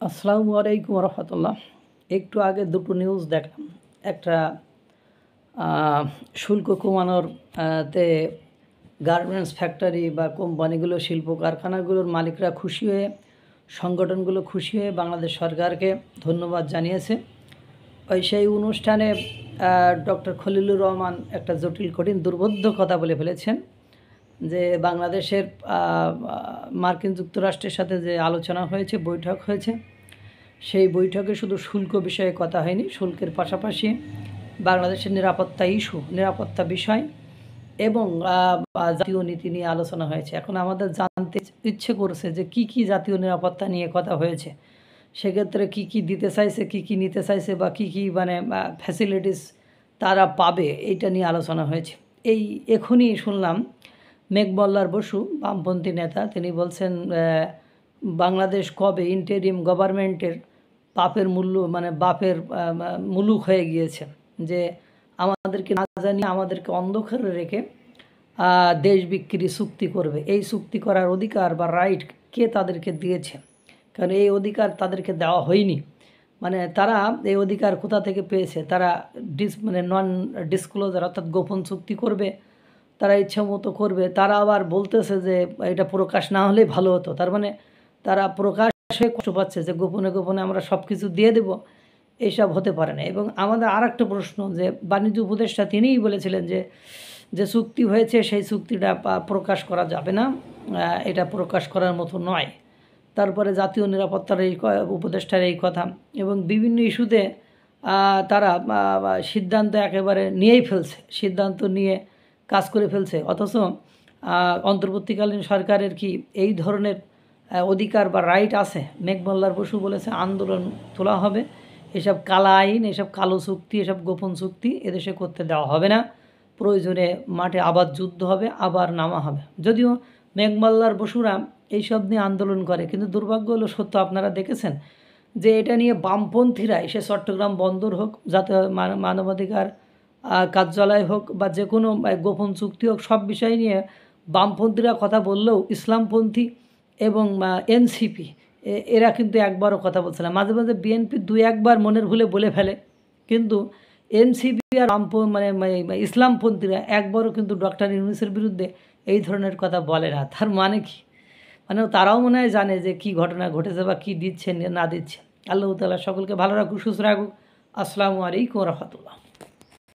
আসসালামু আলাইকুম রহমতুল্লাহ। একটু আগে দুটো নিউজ দেখলাম। একটা শুল্ক কমানোর তে গার্মেন্টস ফ্যাক্টরি বা কোম্পানিগুলো, শিল্প কারখানাগুলোর মালিকরা খুশি হয়ে, সংগঠনগুলো খুশি হয়ে বাংলাদেশ সরকারকে ধন্যবাদ জানিয়েছে। সেই অনুষ্ঠানে ডক্টর খলিলুর রহমান একটা জটিল কঠিন দুর্বোধ্য কথা বলে ফেলেছেন যে বাংলাদেশের মার্কিন যুক্তরাষ্ট্রের সাথে যে আলোচনা হয়েছে, বৈঠক হয়েছে, সেই বৈঠকে শুধু শুল্ক বিষয়ে কথা হয়নি, শুল্কের পাশাপাশি বাংলাদেশের নিরাপত্তা বিষয় এবং জাতীয় নীতি নিয়ে আলোচনা হয়েছে। এখন আমাদের জানতে ইচ্ছে করছে যে কি জাতীয় নিরাপত্তা নিয়ে কথা হয়েছে, সেক্ষেত্রে কি দিতে চাইছে, কি নিতে চাইছে, বা কি মানে ফ্যাসিলিটিস তারা পাবে, এইটা নিয়ে আলোচনা হয়েছে। এখনই শুনলাম মেঘমল্লার বসু, বামপন্থী নেতা, তিনি বলছেন বাংলাদেশ কবে ইন্টারিম গভর্নমেন্টের বাপের মুলুক হয়ে গিয়েছে, যে আমাদেরকে না জানিয়ে আমাদেরকে অন্ধকারে রেখে দেশ বিক্রি চুক্তি করবে। এই চুক্তি করার অধিকার বা রাইট কে তাদেরকে দিয়েছে? কারণ এই অধিকার তাদেরকে দেওয়া হয়নি। তারা এই অধিকার কোথা থেকে পেয়েছে? তারা নন ডিসক্লোজার অর্থাৎ গোপন চুক্তি করবে, তারা ইচ্ছা মতো করবে। তারা আবার বলতেছে যে এটা প্রকাশ না হলেই ভালো হতো। তারা প্রকাশে কষ্ট পাচ্ছে যে গোপনে গোপনে আমরা সব কিছু দিয়ে দেব, এইসব হতে পারে না। এবং আমাদের আর একটা প্রশ্ন, যে বাণিজ্য উপদেষ্টা তিনিই বলেছিলেন যে চুক্তি হয়েছে সেই চুক্তিটা প্রকাশ করা যাবে না, এটা প্রকাশ করার মতো নয়। তারপরে জাতীয় নিরাপত্তার উপদেষ্টার এই কথা, এবং বিভিন্ন ইস্যুতে তারা সিদ্ধান্ত একেবারে নিয়েই ফেলছে, সিদ্ধান্ত নিয়ে কাজ করে ফেলছে। অথচ অন্তর্বর্তীকালীন সরকারের কি এই ধরনের অধিকার বা রাইট আছে? মেঘমল্লার বসু বলেছে আন্দোলন তোলা হবে, এসব কালা আইন, এসব কালো চুক্তি, এসব গোপন চুক্তি এদেশে করতে দেওয়া হবে না। প্রয়োজনে মাঠে আবার যুদ্ধ হবে, আবার নামা হবে। যদিও মেঘমল্লার বসুরা এইসব নিয়ে আন্দোলন করে, কিন্তু দুর্ভাগ্য হলো সত্য, আপনারা দেখেছেন যে এটা নিয়ে বামপন্থীরা এসে চট্টগ্রাম বন্দর হোক, জাতীয় মানবাধিকার কার্যালয় হোক, বা যে কোনো গোপন চুক্তি হোক, সব বিষয় নিয়ে বামপন্থীরা কথা বললেও ইসলামপন্থী এবং এনসিপি এরা কিন্তু একবারও কথা বলছে না। মাঝে মাঝে বিএনপি দুই একবার মনের ভুলে বলে ফেলে, কিন্তু এনসিপি আর ইসলামপন্থীরা একবারও কিন্তু ডক্টর ইউনূসের বিরুদ্ধে এই ধরনের কথা বলে না। তার মানে কি? তারাও মনে হয় জানে যে কি ঘটনা ঘটেছে বা কি দিচ্ছে না দিচ্ছে। আল্লাহ তাআলা সকলকে ভালো রাখুক, সুস্থ রাখুক। আসসালামু আলাইকুম রহমতুল্লাহ।